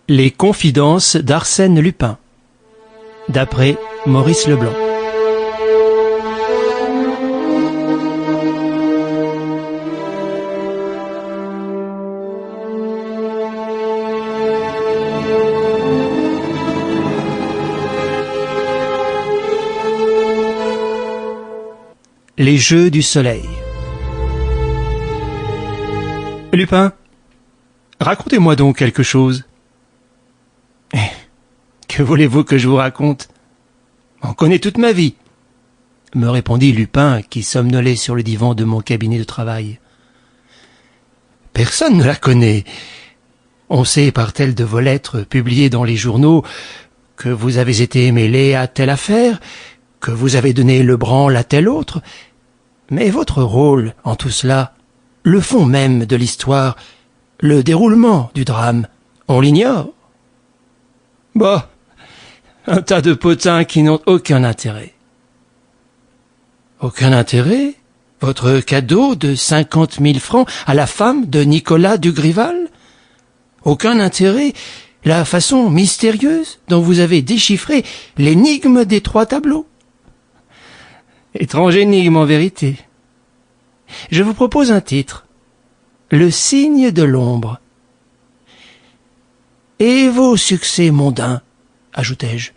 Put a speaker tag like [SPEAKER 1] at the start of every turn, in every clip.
[SPEAKER 1] Les confidences d'Arsène Lupin, d'après Maurice Leblanc. Les jeux du soleil. Lupin, racontez-moi donc quelque chose. Que voulez-vous que je vous raconte? On connaît toute ma vie, me répondit Lupin, qui somnolait sur le divan de mon cabinet de travail. Personne ne la connaît. On sait par telle de vos lettres publiées dans les journaux que vous avez été mêlé à telle affaire, que vous avez donné le branle à tel autre, mais votre rôle en tout cela, le fond même de l'histoire, le déroulement du drame, on l'ignore. Bah, un tas de potins qui n'ont aucun intérêt. Aucun intérêt? Votre cadeau de 50 000 francs à la femme de Nicolas Dugrival? Aucun intérêt? La façon mystérieuse dont vous avez déchiffré l'énigme des 3 tableaux? Étrange énigme en vérité. Je vous propose un titre. Le signe de l'ombre. Et vos succès mondains, ajoutai-je,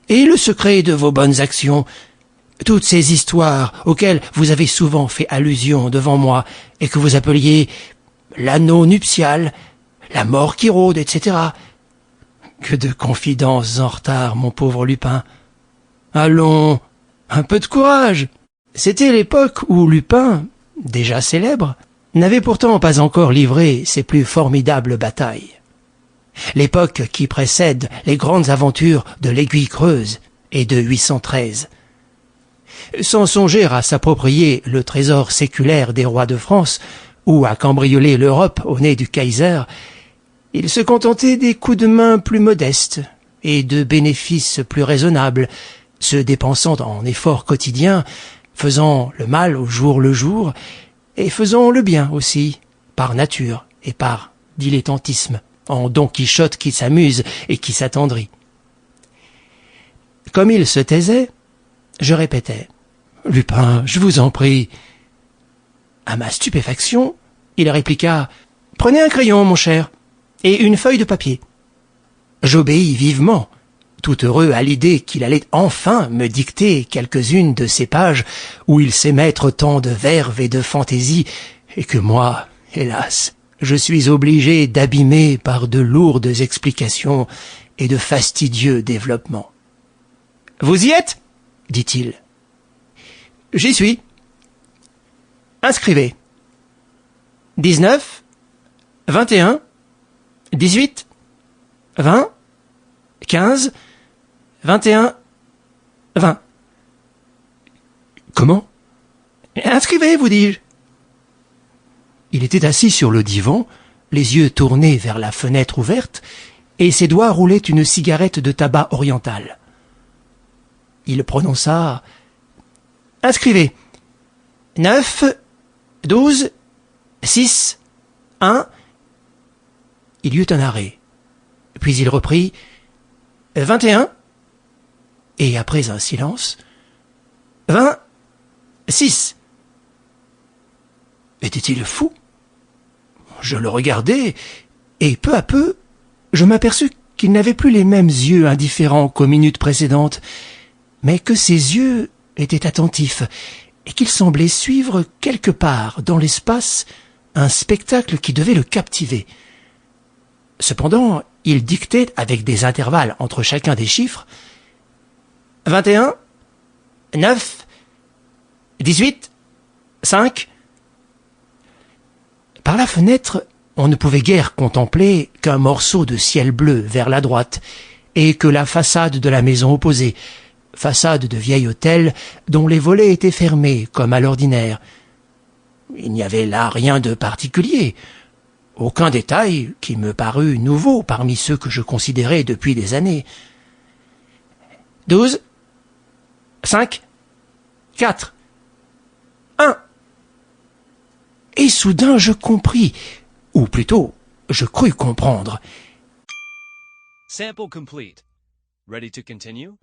[SPEAKER 1] et le secret de vos bonnes actions, toutes ces histoires auxquelles vous avez souvent fait allusion devant moi et que vous appeliez l'anneau nuptial, la mort qui rôde, etc. Que de confidences en retard, mon pauvre Lupin. Allons, un peu de courage. C'était l'époque où Lupin, déjà célèbre, n'avait pourtant pas encore livré ses plus formidables batailles. L'époque qui précède les grandes aventures de l'Aiguille Creuse et de 813. Sans songer à s'approprier le trésor séculaire des rois de France ou à cambrioler l'Europe au nez du Kaiser, il se contentait des coups de main plus modestes et de bénéfices plus raisonnables, se dépensant en efforts quotidiens, faisant le mal au jour le jour et faisant le bien aussi, par nature et par dilettantisme, en Don Quichotte qui s'amuse et qui s'attendrit. Comme il se taisait, je répétais « Lupin, je vous en prie ». À ma stupéfaction, il répliqua « Prenez un crayon, mon cher, et une feuille de papier ». J'obéis vivement, tout heureux à l'idée qu'il allait enfin me dicter quelques-unes de ces pages où il sait mettre tant de verve et de fantaisie, et que moi, hélas, je suis obligé d'abîmer par de lourdes explications et de fastidieux développements. « Vous y êtes ?» dit-il. « J'y suis. »« Inscrivez. 19, 21, 18, 20, 15, 21, 20. »« Comment ?»« Inscrivez, vous dis-je. » Il était assis sur le divan, les yeux tournés vers la fenêtre ouverte, et ses doigts roulaient une cigarette de tabac oriental. Il prononça « Inscrivez. 9, 12, 6, 1. » Il y eut un arrêt. Puis il reprit « 21. » Et après un silence « 26. » Était-il fou? Je le regardai, et peu à peu, je m'aperçus qu'il n'avait plus les mêmes yeux indifférents qu'aux minutes précédentes, mais que ses yeux étaient attentifs, et qu'il semblait suivre quelque part dans l'espace un spectacle qui devait le captiver. Cependant, il dictait avec des intervalles entre chacun des chiffres 21, 9, 18, 5. Par la fenêtre, on ne pouvait guère contempler qu'un morceau de ciel bleu vers la droite, et que la façade de la maison opposée, façade de vieil hôtel dont les volets étaient fermés comme à l'ordinaire. Il n'y avait là rien de particulier, aucun détail qui me parut nouveau parmi ceux que je considérais depuis des années. 12, 5, 4, 1. Et soudain je compris, ou plutôt je crus comprendre.
[SPEAKER 2] Sample complete. Ready to continue?